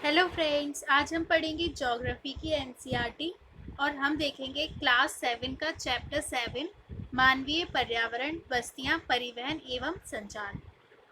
Hello friends, आज हम पढ़ेंगे ज्योग्राफी की एनसीईआरटी और हम देखेंगे क्लास 7 का चैप्टर 7 मानवीय पर्यावरण बस्तियां परिवहन एवं संचार।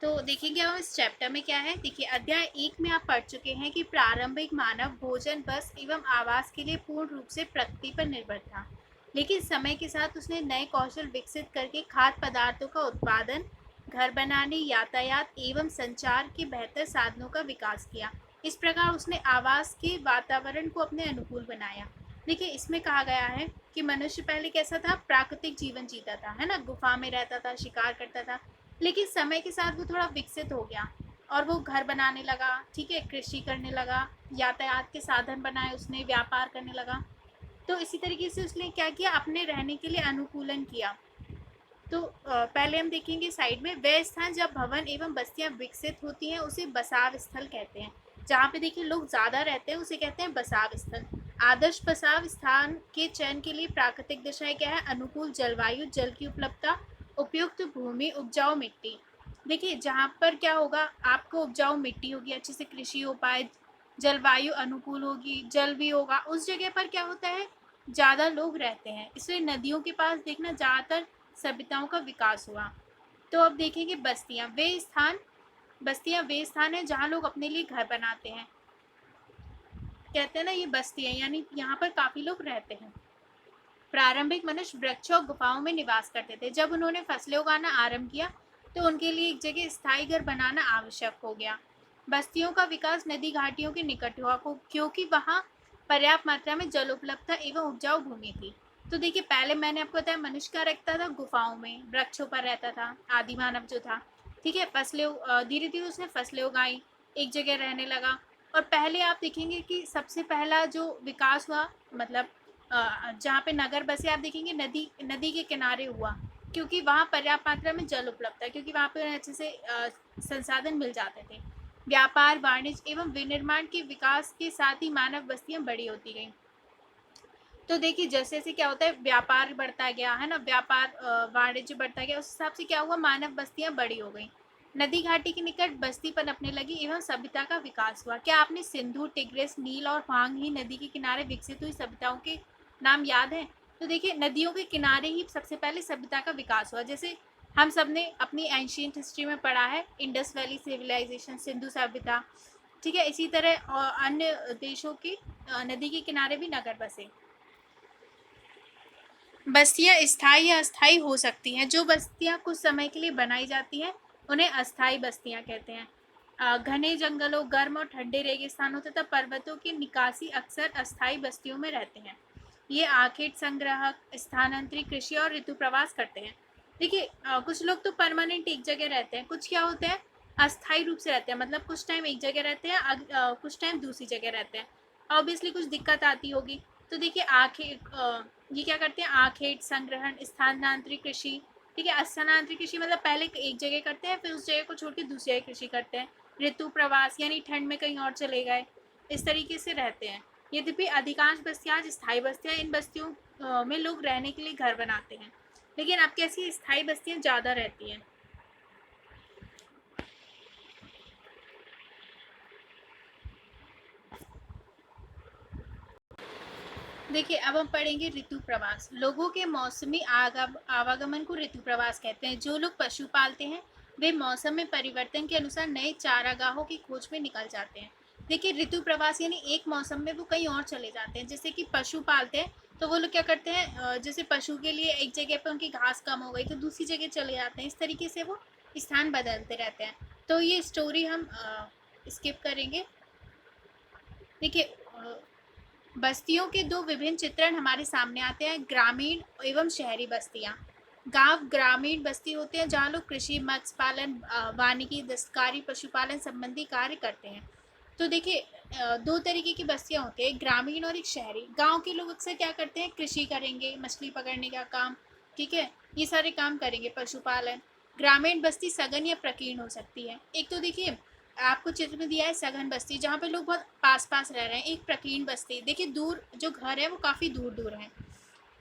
तो देखेंगे हम इस चैप्टर में क्या है। देखिए, अध्याय 1 में आप पढ़ चुके हैं कि प्रारंभिक मानव भोजन, बस एवं आवास के लिए पूर्ण रूप से प्रकृति पर निर्भर था, लेकिन समय के साथ उसने नए कौशल विकसित करके खाद्य पदार्थों का उत्पादन, घर बनाने, यातायात एवं संचार के बेहतर साधनों का विकास किया। इस प्रकार उसने आवास के वातावरण को अपने अनुकूल बनाया। देखिए, इसमें कहा गया है कि मनुष्य पहले कैसा था, प्राकृतिक जीवन जीता था, है ना, गुफा में रहता था, शिकार करता था, लेकिन समय के साथ वो थोड़ा विकसित हो गया और वो घर बनाने लगा, ठीक है, कृषि करने लगा, यातायात के साधन बनाए, उसने व्यापार करने लगा। तो इसी तरीके से उसने क्या किया, अपने रहने के लिए अनुकूलन किया। तो पहले हम देखेंगे साइड में, वह स्थान जब भवन एवं बस्तियां विकसित होती हैं उसे बसाव स्थल कहते हैं। जहाँ पे देखिए लोग ज़्यादा रहते हैं उसे कहते हैं बसाव स्थल। आदर्श बसाव स्थान के चयन के लिए प्राकृतिक दशाएं क्या है, अनुकूल जलवायु, जल की उपलब्धता, उपयुक्त भूमि, उपजाऊ मिट्टी। देखिए, जहाँ पर क्या होगा, आपको उपजाऊ मिट्टी होगी, अच्छे से कृषि हो पाए, जलवायु अनुकूल होगी, जल भी होगा, उस जगह पर क्या होता है, ज़्यादा लोग रहते हैं, इसलिए नदियों के पास देखना ज़्यादातर सभ्यताओं का विकास हुआ। तो अब देखेंगे बस्तियां वे स्थान हैं जहाँ लोग अपने लिए घर बनाते हैं। कहते हैं ना, ये बस्तियां यानी यहाँ पर काफी लोग रहते हैं। प्रारंभिक मनुष्य वृक्षों और गुफाओं में निवास करते थे। जब उन्होंने फसलें उगाना आरंभ किया तो उनके लिए एक जगह स्थायी घर बनाना आवश्यक हो गया। बस्तियों का विकास नदी घाटियों के निकट हुआ क्योंकि वहाँ पर्याप्त मात्रा में जल उपलब्ध था एवं उपजाऊ भूमि थी। तो देखिए, पहले मैंने आपको बताया मनुष्य क्या रहता था, गुफाओं में वृक्षों पर रहता था, आदि मानव जो था, ठीक है। फसलें धीरे धीरे उसने फसलें उगाई, एक जगह रहने लगा। और पहले आप देखेंगे कि सबसे पहला जो विकास हुआ, मतलब जहाँ पे नगर बसे, आप देखेंगे नदी नदी के किनारे हुआ, क्योंकि वहाँ पर्याप्त मात्रा में जल उपलब्ध था, क्योंकि वहाँ पे अच्छे से संसाधन मिल जाते थे। व्यापार, वाणिज्य एवं विनिर्माण के विकास के साथ ही मानव बस्तियां बड़ी होती गईं। तो देखिए, जैसे जैसे क्या होता है, व्यापार बढ़ता गया, है ना, व्यापार वाणिज्य बढ़ता गया, उस हिसाब से क्या हुआ, मानव बस्तियां बड़ी हो गई। नदी घाटी के निकट बस्ती पनपने लगी एवं सभ्यता का विकास हुआ। क्या आपने सिंधु, टिग्रिस, नील और हुआंग ही नदी के किनारे विकसित हुई सभ्यताओं के नाम याद है? तो देखिए, नदियों के किनारे ही सबसे पहले सभ्यता का विकास हुआ। जैसे हम सब ने अपनी एंशियंट हिस्ट्री में पढ़ा है, इंडस वैली सिविलाइजेशन, सिंधु सभ्यता, ठीक है। इसी तरह अन्य देशों की नदी के किनारे भी नगर बसे। बस्तियां स्थायी या अस्थायी हो सकती हैं। जो बस्तियां कुछ समय के लिए बनाई जाती हैं उन्हें अस्थायी बस्तियां कहते हैं। घने जंगलों, गर्म और ठंडे रेगिस्तानों तथा पर्वतों के निकासी अक्सर अस्थायी बस्तियों में रहते हैं। ये आखेट संग्राहक, स्थानांतरित कृषि और ऋतु प्रवास करते हैं। देखिए, कुछ लोग तो परमानेंट एक जगह रहते हैं, कुछ क्या होते हैं, अस्थायी रूप से रहते हैं, मतलब कुछ टाइम एक जगह रहते हैं, कुछ टाइम दूसरी जगह रहते हैं। ऑब्वियसली कुछ दिक्कत आती होगी। तो देखिए, ये क्या करते हैं, आखेट संग्रहण, स्थानांतरित कृषि, ठीक है। स्थानांतरित कृषि मतलब पहले एक जगह करते हैं, फिर उस जगह को छोड़ के दूसरी जगह कृषि करते हैं। ऋतु प्रवास यानी ठंड में कहीं और चले गए, इस तरीके से रहते हैं। यद्यपि अधिकांश बस्तियां आज स्थायी बस्तियां, इन बस्तियों में लोग रहने के लिए घर बनाते हैं, लेकिन अब कैसी स्थायी बस्तियां ज़्यादा रहती हैं। देखिए, अब हम पढ़ेंगे ऋतु प्रवास। लोगों के मौसमी आवागमन को ऋतु प्रवास कहते हैं। जो लोग पशु पालते हैं वे मौसम में परिवर्तन के अनुसार नए चारागाहों की खोज में निकल जाते हैं। देखिए, ऋतु प्रवास यानी एक मौसम में वो कहीं और चले जाते हैं। जैसे कि पशु पालते हैं तो वो लोग क्या करते हैं, जैसे पशु के लिए एक जगह पर उनकी घास कम हो गई तो दूसरी जगह चले जाते हैं, इस तरीके से वो स्थान बदलते रहते हैं। तो ये स्टोरी हम स्किप करेंगे। देखिए, बस्तियों के दो विभिन्न चित्रण हमारे सामने आते हैं, ग्रामीण एवं शहरी बस्तियां। गांव ग्रामीण बस्ती होते हैं जहां लोग कृषि, मत्स्य पालन, वानिकी, दस्तकारी, पशुपालन संबंधी कार्य करते हैं। तो देखिए, दो तरीके की बस्तियां होती है, एक ग्रामीण और एक शहरी। गांव के लोग अक्सर क्या करते हैं, कृषि करेंगे, मछली पकड़ने का काम, ठीक है, ये सारे काम करेंगे, पशुपालन। ग्रामीण बस्ती सघन या प्रकीर्ण हो सकती है। एक तो देखिए, आपको चित्र में दिया है सघन बस्ती, जहाँ पे लोग बहुत पास पास रह रहे हैं। एक प्रकीर्ण बस्ती, देखिए दूर जो घर है वो काफ़ी दूर दूर हैं।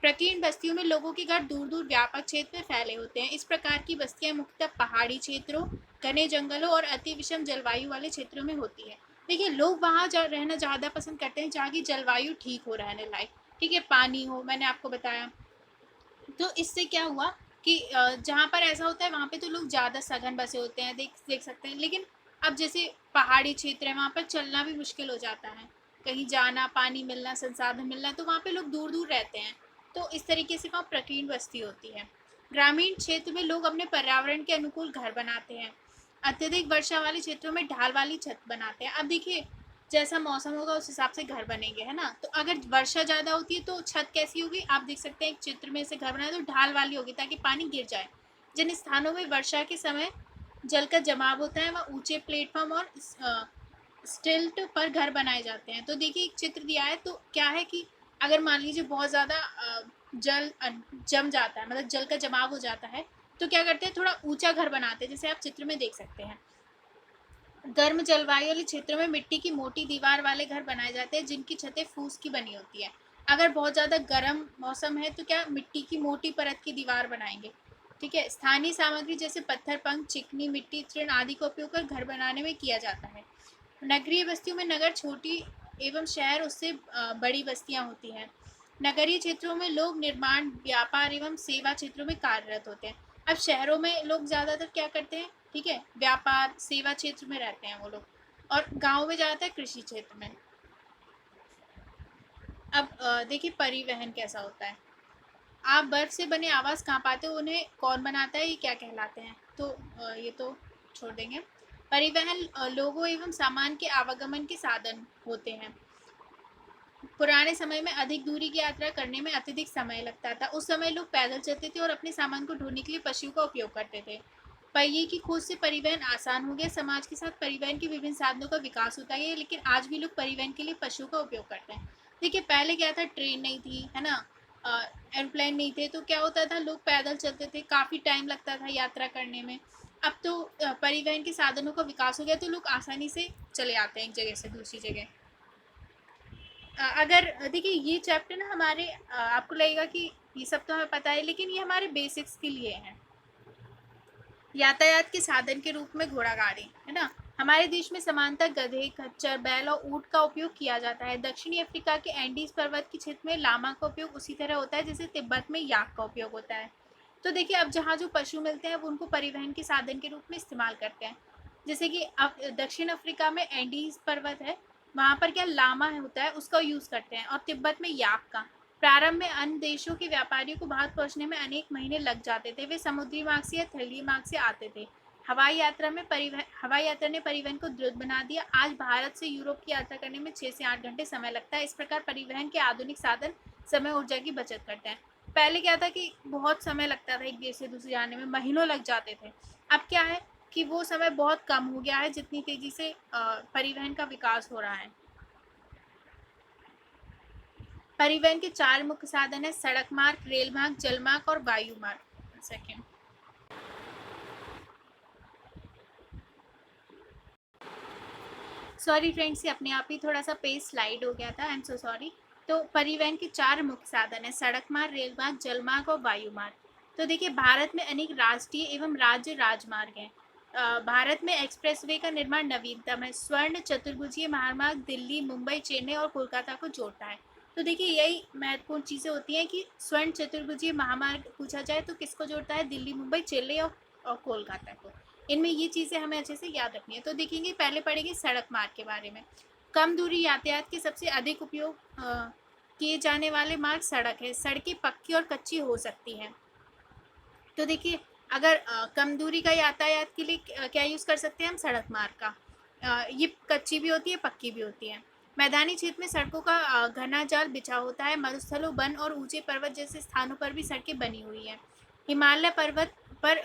प्रकीर्ण बस्तियों में लोगों के घर दूर दूर व्यापक क्षेत्र में फैले होते हैं। इस प्रकार की बस्तियां मुख्यतः पहाड़ी क्षेत्रों, घने जंगलों और अति विषम जलवायु वाले क्षेत्रों में होती है। देखिए लोग वहाँ जा रहना ज़्यादा पसंद करते हैं जहाँ की जलवायु ठीक हो रहने लायक, ठीक है, पानी हो, मैंने आपको बताया। तो इससे क्या हुआ कि जहाँ पर ऐसा होता है वहाँ पे तो लोग ज़्यादा सघन बसे होते हैं, देख देख सकते हैं। लेकिन अब जैसे पहाड़ी क्षेत्र है, वहाँ पर चलना भी मुश्किल हो जाता है, कहीं जाना, पानी मिलना, संसाधन मिलना, तो वहाँ पे लोग दूर दूर रहते हैं। तो इस तरीके से वहाँ प्रकीर्ण बस्ती होती है। ग्रामीण क्षेत्र में लोग अपने पर्यावरण के अनुकूल घर बनाते हैं। अत्यधिक वर्षा वाले क्षेत्रों में ढाल वाली छत बनाते हैं। अब देखिए जैसा मौसम होगा उस हिसाब से घर बनेंगे, है ना। तो अगर वर्षा ज़्यादा होती है तो छत कैसी होगी, आप देख सकते हैं एक चित्र में से घर बनाए तो ढाल वाली होगी ताकि पानी गिर जाए। जिन स्थानों में वर्षा के समय जल का जमाव होता है वहाँ ऊंचे प्लेटफॉर्म और स्टिल्ट पर घर बनाए जाते हैं। तो देखिए एक चित्र दिया है, तो क्या है कि अगर मान लीजिए बहुत ज़्यादा जल जम जाता है, मतलब जल का जमाव हो जाता है, तो क्या करते हैं, थोड़ा ऊंचा घर बनाते हैं, जैसे आप चित्र में देख सकते हैं। गर्म जलवायु वाले क्षेत्रों में मिट्टी की मोटी दीवार वाले घर बनाए जाते हैं जिनकी छतें फूस की बनी होती है। अगर बहुत ज़्यादा गर्म मौसम है तो क्या मिट्टी की मोटी परत की दीवार बनाएंगे, ठीक है। स्थानीय सामग्री जैसे पत्थर, पंख, चिकनी मिट्टी, तृण आदि का उपयोग कर घर बनाने में किया जाता है। नगरीय बस्तियों में नगर छोटी एवं शहर उससे बड़ी बस्तियां होती हैं। नगरीय क्षेत्रों में लोग निर्माण, व्यापार एवं सेवा क्षेत्रों में कार्यरत होते हैं। अब शहरों में लोग ज़्यादातर क्या करते हैं, ठीक है, व्यापार सेवा क्षेत्र में रहते हैं वो लोग, और गांव में ज़्यादातर कृषि क्षेत्र में। अब देखिए परिवहन कैसा होता है। आप बर्फ से बने आवास कहाँ पाते हो, उन्हें कौन बनाता है, ये क्या कहलाते हैं, तो ये तो छोड़ देंगे। परिवहन लोगों एवं सामान के आवागमन के साधन होते हैं। पुराने समय में अधिक दूरी की यात्रा करने में अत्यधिक समय लगता था। उस समय लोग पैदल चलते थे और अपने सामान को ढोने के लिए पशु का उपयोग करते थे। पहिए की खोज से परिवहन आसान हो गया। समाज के साथ परिवहन के विभिन्न साधनों का विकास होता गया, लेकिन आज भी लोग परिवहन के लिए पशु का उपयोग करते हैं। देखिए पहले क्या था, ट्रेन नहीं थी, है ना, एरोप्लेन नहीं थे, तो क्या होता था, लोग पैदल चलते थे, काफ़ी टाइम लगता था यात्रा करने में। अब तो परिवहन के साधनों का विकास हो गया, तो लोग आसानी से चले आते हैं एक जगह से दूसरी जगह। अगर देखिए ये चैप्टर ना हमारे आपको लगेगा कि ये सब तो हमें पता है, लेकिन ये हमारे बेसिक्स के लिए है। यातायात के साधन के रूप में घोड़ा गाड़ी, है ना। हमारे देश में समानतः गधे, खच्चर, बैल और ऊंट का उपयोग किया जाता है। दक्षिणी अफ्रीका के एंडीज पर्वत के क्षेत्र में लामा का उपयोग उसी तरह होता है जैसे तिब्बत में याक का उपयोग होता है। तो देखिए अब जहाँ जो पशु मिलते हैं वो उनको परिवहन के साधन के रूप में इस्तेमाल करते हैं। जैसे कि अब दक्षिण अफ्रीका में एंडीज पर्वत है, वहाँ पर क्या लामा होता है उसका यूज़ करते हैं, और तिब्बत में याक का। प्रारंभ में अन्य देशों के व्यापारियों को भारत पहुंचने में अनेक महीने लग जाते थे। वे समुद्री मार्ग से या थैली मार्ग से आते थे। हवाई यात्रा ने परिवहन को द्रुत बना दिया। आज भारत से यूरोप की यात्रा करने में 6 से 8 घंटे समय लगता है। इस प्रकार परिवहन के आधुनिक साधन समय ऊर्जा की बचत करते हैं। पहले क्या था कि बहुत समय लगता था एक देश से दूसरे जाने में, महीनों लग जाते थे। अब क्या है कि वो समय बहुत कम हो गया है जितनी तेजी से परिवहन का विकास हो रहा है। परिवहन के 4 मुख्य साधन है, सड़क मार्ग, रेल मार्ग, जल मार्ग और वायु मार्ग। सेकेंड, सॉरी फ्रेंड्स, ये अपने आप ही थोड़ा सा पेज स्लाइड हो गया था, आई एम सो सॉरी। तो परिवहन के 4 मुख्य साधन है, सड़क मार्ग, रेल मार्ग, जल मार्ग और वायु मार्ग। तो देखिए भारत में अनेक राष्ट्रीय एवं राज्य राजमार्ग हैं। भारत में एक्सप्रेसवे का निर्माण नवीनतम है। स्वर्ण चतुर्भुजीय महामार्ग दिल्ली, मुंबई, चेन्नई और कोलकाता को जोड़ता है। तो देखिए यही महत्वपूर्ण चीज़ें होती हैं कि स्वर्ण चतुर्भुजीय महामार्ग पूछा जाए तो किसको जोड़ता है, दिल्ली, मुंबई, चेन्नई और कोलकाता को। इनमें ये चीज़ें हमें अच्छे से याद रखनी है। तो देखेंगे, पहले पढ़ेंगे सड़क मार्ग के बारे में। कम दूरी यातायात के सबसे अधिक उपयोग किए जाने वाले मार्ग सड़क है। सड़कें पक्की और कच्ची हो सकती हैं। तो देखिए अगर कम दूरी का यातायात के लिए क्या यूज़ कर सकते हैं हम, सड़क मार्ग का। ये कच्ची भी होती है, पक्की भी होती है। मैदानी क्षेत्र में सड़कों का घना जाल बिछा होता है। मरुस्थलों, वन और ऊंचे पर्वत जैसे स्थानों पर भी सड़कें बनी हुई हैं। हिमालय पर्वत पर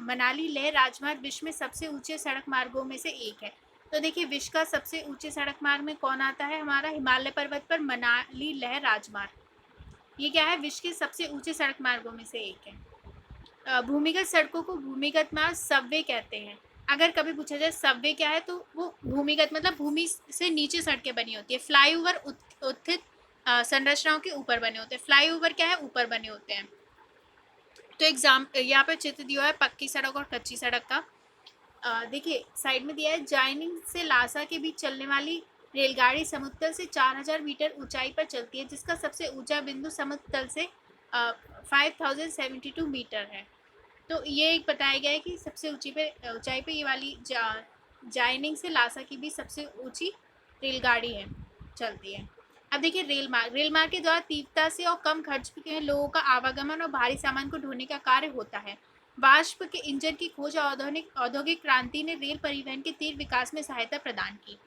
मनाली लेह राजमार्ग विश्व में सबसे ऊंचे सड़क मार्गों में से एक है। तो देखिए विश्व का सबसे ऊंचे सड़क मार्ग में कौन आता है, हमारा हिमालय पर्वत पर मनाली लेह राजमार्ग। ये क्या है, विश्व के सबसे ऊंचे सड़क मार्गों में से एक है। भूमिगत सड़कों को भूमिगत मार्ग सबवे कहते हैं। अगर कभी पूछा जाए सबवे क्या है, तो वो भूमिगत मतलब भूमि से नीचे सड़कें बनी होती है। फ्लाईओवर उत्थित संरचनाओं के ऊपर बने होते हैं। फ्लाईओवर क्या है, ऊपर बने होते हैं। तो यहाँ पर चित्र दिया है पक्की सड़क और कच्ची सड़क का। देखिए साइड में दिया है, जाइनिंग से लासा के बीच चलने वाली रेलगाड़ी समुद्र तल से 4000 मीटर ऊंचाई पर चलती है, जिसका सबसे ऊंचा बिंदु समुद्र तल से 5072 मीटर है। तो ये एक बताया गया है कि सबसे ऊंचाई पे ये वाली जाइनिंग से लासा की भी सबसे ऊंची रेलगाड़ी है, चलती है। अब देखिए रेल मार्ग के द्वारा तीव्रता से और कम खर्च के लोगों का आवागमन और भारी सामान को ढोने का कार्य होता है। वाष्प के इंजन की खोज और औद्योगिक क्रांति ने रेल परिवहन के तीव्र विकास में सहायता प्रदान की।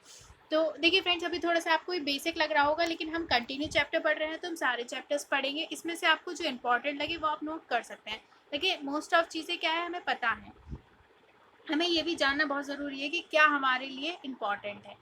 तो देखिए फ्रेंड्स, अभी थोड़ा सा आपको बेसिक लग रहा होगा, लेकिन हम कंटिन्यू चैप्टर पढ़ रहे हैं तो हम सारे चैप्टर्स पढ़ेंगे। इसमें से आपको जो इंपॉर्टेंट लगे वो आप नोट कर सकते हैं। देखिए मोस्ट ऑफ चीज़ें क्या है हमें पता है, हमें ये भी जानना बहुत ज़रूरी है कि क्या हमारे लिए इम्पॉर्टेंट है।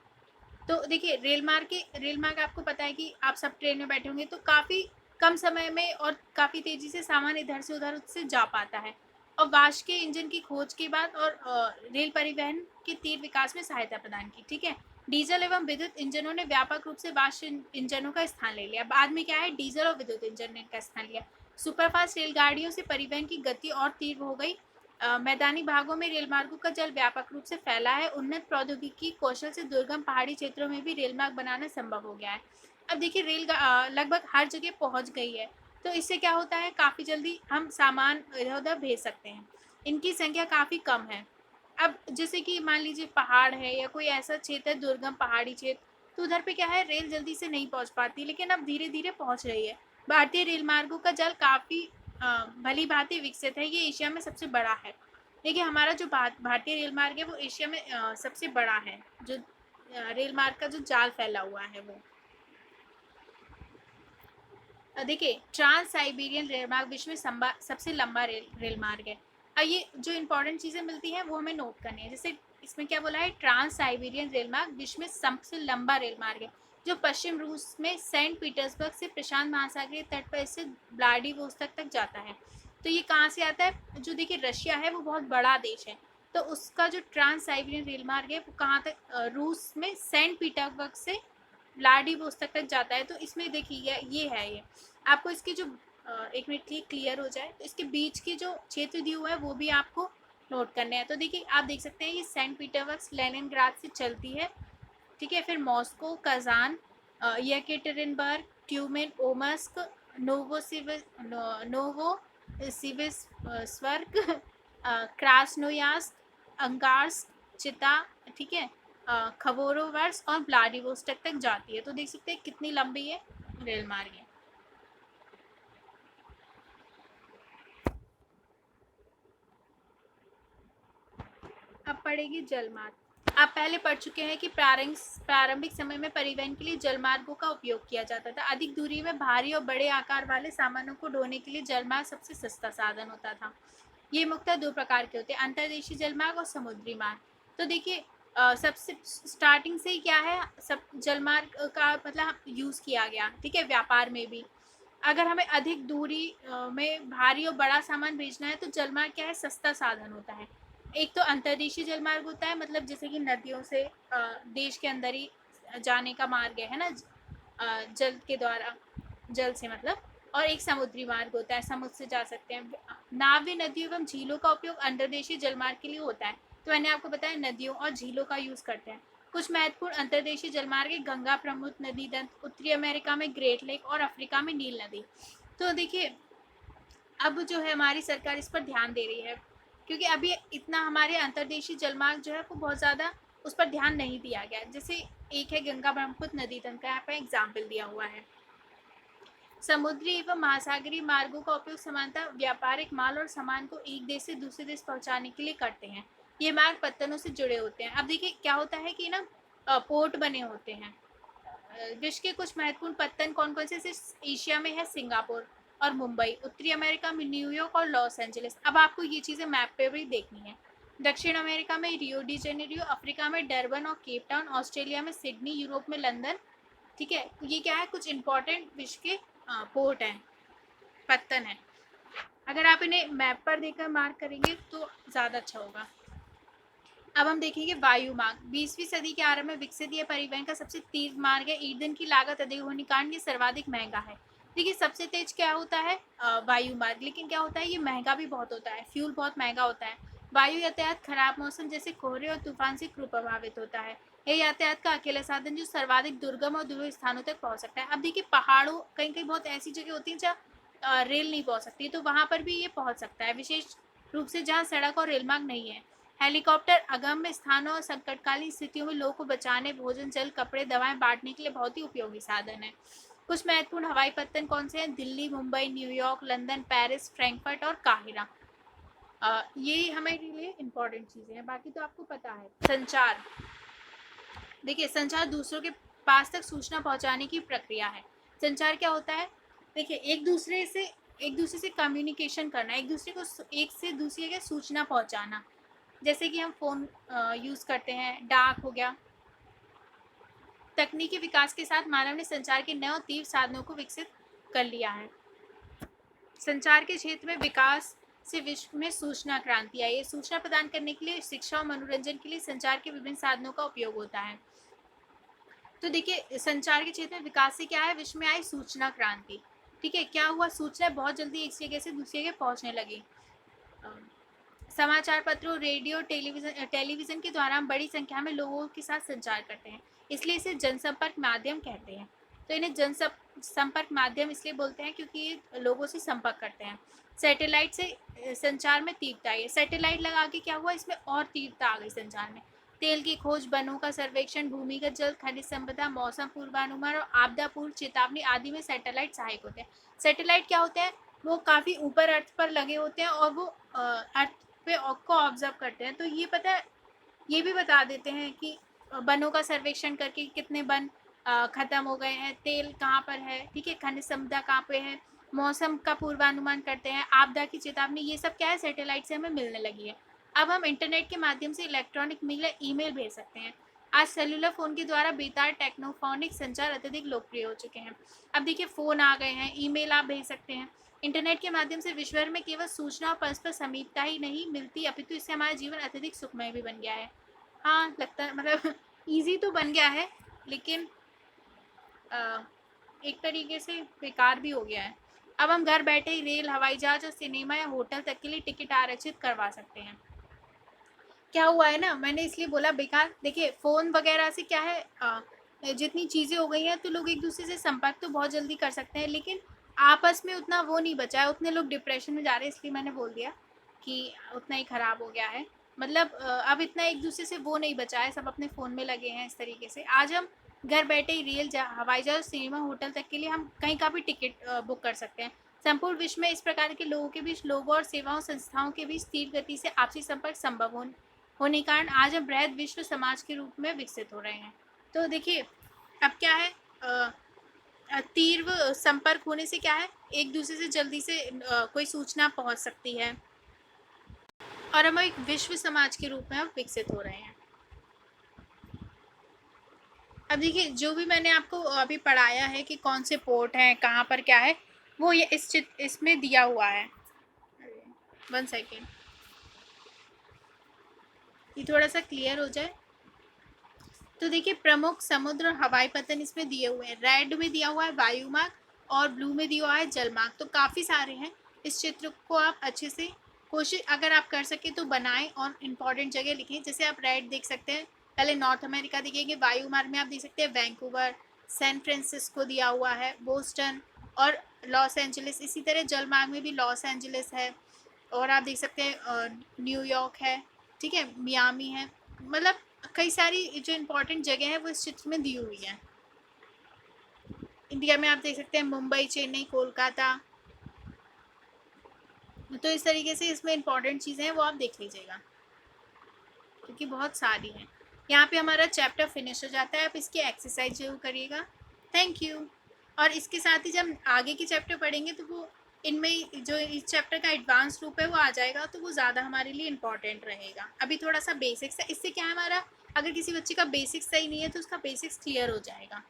तो देखिए रेल मार्ग आपको पता है कि आप सब ट्रेन में बैठे होंगे तो काफ़ी कम समय में और काफ़ी तेज़ी से सामान इधर से उधर से जा पाता है। और वाष्प के इंजन की खोज के बाद और रेल परिवहन के तीव्र विकास में सहायता प्रदान की। ठीक है, डीजल एवं विद्युत इंजनों ने व्यापक रूप से वाष्प इंजनों का स्थान ले लिया। बाद में क्या है, डीजल और विद्युत इंजन ने इनका स्थान लिया। सुपरफास्ट रेलगाड़ियों से परिवहन की गति और तीव्र हो गई। मैदानी भागों में रेल मार्गों का जल व्यापक रूप से फैला है। उन्नत प्रौद्योगिकी कौशल से दुर्गम पहाड़ी क्षेत्रों में भी रेल मार्ग बनाना संभव हो गया है। अब देखिए लगभग हर जगह पहुंच गई है, तो इससे क्या होता है, काफ़ी जल्दी हम सामान इधर उधर भेज सकते हैं। इनकी संख्या काफ़ी कम है। अब जैसे कि मान लीजिए पहाड़ है या कोई ऐसा क्षेत्र है, दुर्गम पहाड़ी क्षेत्र, तो उधर पे क्या है, रेल जल्दी से नहीं पहुंच पाती, लेकिन अब धीरे धीरे पहुंच रही है। भारतीय रेल मार्गों का जल काफ़ी भली भांति विकसित है, ये एशिया में सबसे बड़ा है। देखिए हमारा जो भारतीय रेल मार्ग है वो एशिया में सबसे बड़ा है, जो रेल मार्ग का जो जाल फैला हुआ है वो। देखिए ट्रांस साइबेरियन रेल मार्ग विश्व में सबसे लंबा रेल मार्ग है। ये जो इंपॉर्टेंट चीज़ें मिलती हैं वो हमें नोट करनी है। जैसे इसमें क्या बोला है, ट्रांस साइबेरियन रेल मार्ग विश्व में सबसे लंबा रेल मार्ग है, जो पश्चिम रूस में सेंट पीटर्सबर्ग से प्रशांत महासागरीय तट पर स्थित व्लादिवोस्तोक तक जाता है। तो ये कहाँ से आता है, जो देखिए रशिया है वो बहुत बड़ा देश है, तो उसका जो ट्रांस साइबेरियन रेल मार्ग है वो कहाँ तक, रूस में सेंट पीटर्सबर्ग से व्लादिवोस्तोक तक जाता है। तो इसमें देखिए ये है, ये आपको इसकी जो एक मिनट ये क्लियर हो जाए तो इसके बीच की जो क्षेत्र दिया हुआ है वो भी आपको नोट करने हैं। तो देखिए आप देख सकते हैं ये सेंट पीटर्सबर्ग लेनिनग्राड से चलती है। ठीक है, फिर Moscow, Kazan, Yekaterinburg, Tyumen, Omsk, Novosibirsk, Krasnoyarsk, Angarsk, Chita, ठीक है, खबोरोवर्स और व्लादिवोस्टोक तक जाती है। तो देख सकते हैं कितनी लंबी है रेल मार्ग है। अब पढ़ेगी जलमार्ग। आप पहले पढ़ चुके हैं कि प्रारंभिक समय में परिवहन के लिए जलमार्गों का उपयोग किया जाता था। अधिक दूरी में भारी और बड़े आकार वाले सामानों को ढोने के लिए जलमार्ग सबसे सस्ता साधन होता था। ये मुख्यतः दो प्रकार के होते हैं, अंतर्देशीय जलमार्ग और समुद्री मार्ग। तो देखिए सबसे स्टार्टिंग से ही क्या है, सब जलमार्ग का मतलब यूज़ किया गया। ठीक है, व्यापार में भी अगर हमें अधिक दूरी में भारी और बड़ा सामान भेजना है तो जलमार्ग क्या है, सस्ता साधन होता है। एक तो अंतर्देशीय जलमार्ग होता है, मतलब जैसे कि नदियों से देश के अंदर ही जाने का मार्ग है ना, जल के द्वारा, जल से मतलब। और एक समुद्री मार्ग होता है, समुद्र से जा सकते हैं। नाव्य नदियों एवं झीलों का उपयोग अंतर्देशीय जलमार्ग के लिए होता है। तो मैंने आपको बताया नदियों और झीलों का यूज़ करते हैं। कुछ महत्वपूर्ण अंतर्देशीय जलमार्ग है, गंगा प्रमुख नदी दंत, उत्तरी अमेरिका में ग्रेट लेक और अफ्रीका में नील नदी। तो देखिए अब जो है हमारी सरकार इस पर ध्यान दे रही है, क्योंकि अभी इतना हमारे अंतर्देशीय जलमार्ग जो है वो बहुत ज़्यादा उस पर ध्यान नहीं दिया गया। जैसे एक है गंगा ब्रह्मपुत्र नदी तंत्र का, यहाँ पर एग्जाम्पल दिया हुआ है। समुद्री एवं महासागरीय मार्गों का उपयोग सामान्यतः व्यापारिक माल और सामान को एक देश से दूसरे देश पहुंचाने के लिए करते हैं। ये मार्ग पत्तनों से जुड़े होते हैं। अब देखिए क्या होता है कि ना पोर्ट बने होते हैं। विश्व के कुछ महत्वपूर्ण पत्तन कौन कौन से, एशिया में है सिंगापुर और मुंबई, उत्तरी अमेरिका में न्यूयॉर्क और लॉस एंजलिस। अब आपको ये चीज़ें मैप पे भी देखनी है। दक्षिण अमेरिका में रियो डी जेनेरियो, अफ्रीका में डरबन और केप टाउन, ऑस्ट्रेलिया में सिडनी, यूरोप में लंदन। ठीक है, ये क्या है, कुछ इंपॉर्टेंट विश्व के पोर्ट हैं, पत्तन है। अगर आप इन्हें मैप पर देखकर मार्क करेंगे तो ज़्यादा अच्छा होगा। अब हम देखेंगे वायु मार्ग। 20वीं सदी के आरंभ में विकसित यह परिवहन का सबसे तेज मार्ग है। ईंधन की लागत अधिक होने के कारण ये सर्वाधिक महंगा है। देखिए सबसे तेज क्या होता है, वायु मार्ग, लेकिन क्या होता है ये महंगा भी बहुत होता है, फ्यूल बहुत महंगा होता है। वायु यातायात खराब मौसम जैसे कोहरे और तूफान से क्रू प्रभावित होता है। यह यातायात का अकेला साधन जो सर्वाधिक दुर्गम और दूर स्थानों तक पहुंच सकता है। अब देखिए पहाड़ों कहीं कहीं बहुत ऐसी जगह होती है जहाँ रेल नहीं पहुंच सकती, तो वहां पर भी ये पहुंच सकता है, विशेष रूप से जहाँ सड़क और रेल मार्ग नहीं है। हेलीकॉप्टर अगम्य स्थानों और संकटकालीन स्थितियों में लोगों को बचाने, भोजन, जल, कपड़े, दवाएं बांटने के लिए बहुत ही उपयोगी साधन है। कुछ महत्वपूर्ण हवाई पत्तन कौन से हैं? Delhi, Mumbai, New York, London, Paris, Frankfurt और काहिरा। ये हमारे लिए इम्पोर्टेंट चीजें हैं, बाकी तो आपको पता है। संचार, देखिए संचार दूसरों के पास तक सूचना पहुंचाने की प्रक्रिया है। संचार क्या होता है? देखिए एक दूसरे से कम्युनिकेशन करना, एक दूसरे को एक से दूसरी जगह सूचना पहुंचाना। जैसे कि हम फोन यूज करते हैं, डाक हो गया। तकनीकी विकास के साथ मानव ने संचार के नए और तीव्र साधनों को विकसित कर लिया है। संचार के क्षेत्र में विकास से विश्व में सूचना क्रांति आई है। सूचना प्रदान करने के लिए, शिक्षा और मनोरंजन के लिए संचार के विभिन्न साधनों का उपयोग होता है। तो देखिए संचार के क्षेत्र में विकास से क्या है? विश्व में आई सूचना क्रांति। ठीक है, क्या हुआ? सूचना बहुत जल्दी एक जगह से दूसरी जगह पहुंचने लगी। समाचार पत्रों, रेडियो, टेलीविजन के द्वारा हम बड़ी संख्या में लोगों के साथ संचार करते हैं, इसलिए इसे जनसंपर्क माध्यम कहते हैं। तो इन्हें जनसंपर्क माध्यम इसलिए बोलते हैं क्योंकि ये लोगों से संपर्क करते हैं। सैटेलाइट से संचार में तीव्रता आई है। सैटेलाइट लगा के क्या हुआ? इसमें और तीव्रता आ गई संचार में। तेल की खोज, वनों का सर्वेक्षण, भूमिगत जल, खनिज संपदा, मौसम पूर्वानुमान और आपदा पूर्व चेतावनी आदि में सैटेलाइट सहायक होते हैं। सैटेलाइट क्या होते हैं? वो काफ़ी ऊपर अर्थ पर लगे होते हैं और वो अर्थ पे को ऑब्जर्व करते हैं। तो ये पता है, ये भी बता देते हैं कि वनों का सर्वेक्षण करके कितने वन खत्म हो गए हैं, तेल कहाँ पर है, ठीक है, खनिज संपदा कहाँ पे है, मौसम का पूर्वानुमान करते हैं, आपदा की चेतावनी, ये सब क्या है? सैटेलाइट से हमें मिलने लगी है। अब हम इंटरनेट के माध्यम से इलेक्ट्रॉनिक मेल या ईमेल भेज सकते हैं। आज सेलुलर फोन के द्वारा बेतार टेक्नोफोनिक संचार अत्यधिक लोकप्रिय हो चुके हैं। अब देखिए फोन आ गए हैं, ईमेल आप भेज सकते हैं। इंटरनेट के माध्यम से विश्व भर में केवल सूचना और परस्पर समीपता ही नहीं मिलती, अपितु इससे हमारा जीवन अत्यधिक सुखमय भी बन गया है। हाँ लगता है, मतलब ईजी तो बन गया है, लेकिन एक तरीके से बेकार भी हो गया है। अब हम घर बैठे ही रेल, हवाई जहाज और सिनेमा या होटल तक के लिए टिकट आरक्षित करवा सकते हैं। क्या हुआ है ना, मैंने इसलिए बोला बेकार। देखिए फ़ोन वगैरह से क्या है, जितनी चीज़ें हो गई हैं तो लोग एक दूसरे से संपर्क तो बहुत जल्दी कर सकते हैं, लेकिन आपस में उतना वो नहीं बचा है, उतने लोग डिप्रेशन में जा रहे हैं, इसलिए मैंने बोल दिया कि उतना ही ख़राब हो गया है। मतलब अब इतना एक दूसरे से वो नहीं बचा है, सब अपने फ़ोन में लगे हैं इस तरीके से। आज हम घर बैठे ही रेल, हवाई जहाज, सिनेमा, होटल तक के लिए हम कहीं का भी टिकट बुक कर सकते हैं। संपूर्ण विश्व में इस प्रकार के लोगों के बीच, लोगों और सेवाओं संस्थाओं के बीच तीव्र गति से आपसी संपर्क संभव होने के कारण आज हम बृहद विश्व समाज के रूप में विकसित हो रहे हैं। तो देखिए अब क्या है, तीव्र संपर्क होने से क्या है, एक दूसरे से जल्दी से कोई सूचना पहुंच सकती है और हम एक विश्व समाज के रूप में अब विकसित हो रहे हैं। अब देखिए जो भी मैंने आपको अभी पढ़ाया है कि कौन से पोर्ट हैं, कहाँ पर क्या है, वो ये इसमें दिया हुआ है। 1 सेकेंड, ये थोड़ा सा क्लियर हो जाए। तो देखिए प्रमुख समुद्र और हवाई पतन इसमें दिए हुए हैं। रेड में दिया हुआ है वायु मार्ग और ब्लू में दिया हुआ है जल मार्ग। तो काफ़ी सारे हैं, इस चित्र को आप अच्छे से कोशिश अगर आप कर सके तो बनाएं और इम्पॉर्टेंट जगह लिखें। जैसे आप रेड देख सकते हैं, पहले नॉर्थ अमेरिका दिखेंगे, वायु मार्ग में आप देख सकते हैं वैंकूवर, सैन फ्रांसिस्को दिया हुआ है, बोस्टन और लॉस एंजलिस। इसी तरह जल मार्ग में भी लॉस एंजलिस है और आप देख सकते हैं न्यूयॉर्क है, ठीक है, मियामी है। मतलब कई सारी जो इम्पोर्टेंट जगह है वो इस चित्र में दी हुई है। इंडिया में आप देख सकते हैं मुंबई, चेन्नई, कोलकाता। तो इस तरीके से इसमें इम्पोर्टेंट चीज़ें हैं वो आप देख लीजिएगा, क्योंकि बहुत सारी हैं। यहाँ पे हमारा चैप्टर फिनिश हो जाता है। आप इसकी एक्सरसाइज जरूर करिएगा। Thank you. और इसके साथ ही जब आगे के चैप्टर पढ़ेंगे तो वो इनमें जो इस चैप्टर का एडवांस रूप है वो आ जाएगा, तो वो ज़्यादा हमारे लिए इम्पॉर्टेंट रहेगा। अभी थोड़ा सा बेसिक्स है, इससे क्या है हमारा, अगर किसी बच्चे का बेसिक्स सही नहीं है तो उसका बेसिक्स क्लियर हो जाएगा।